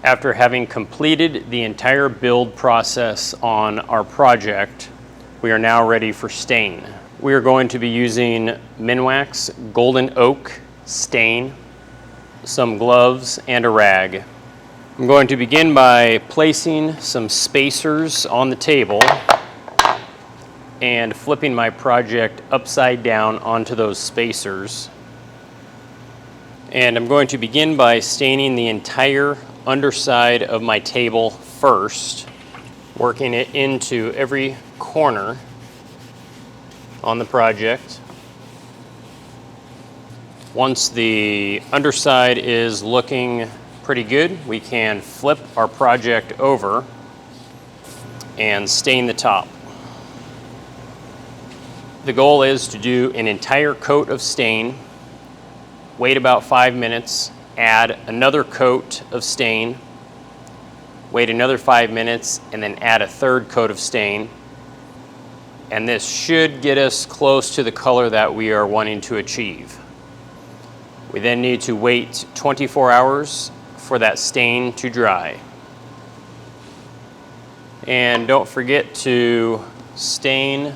After having completed the entire build process on our project, we are now ready for stain. We are going to be using Minwax Golden Oak stain, some gloves, and a rag. I'm going to begin by placing some spacers on the table and flipping my project upside down onto those spacers. And I'm going to begin by staining the entire underside of my table first, working it into every corner on the project. Once the underside is looking pretty good, we can flip our project over and stain the top. The goal is to do an entire coat of stain, wait about 5 minutes, add another coat of stain, wait another 5 minutes, and then add a third coat of stain. And this should get us close to the color that we are wanting to achieve. We then need to wait 24 hours for that stain to dry. And don't forget to stain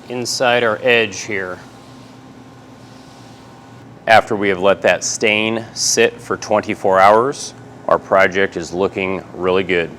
inside our edge here. After we have let that stain sit for 24 hours, our project is looking really good.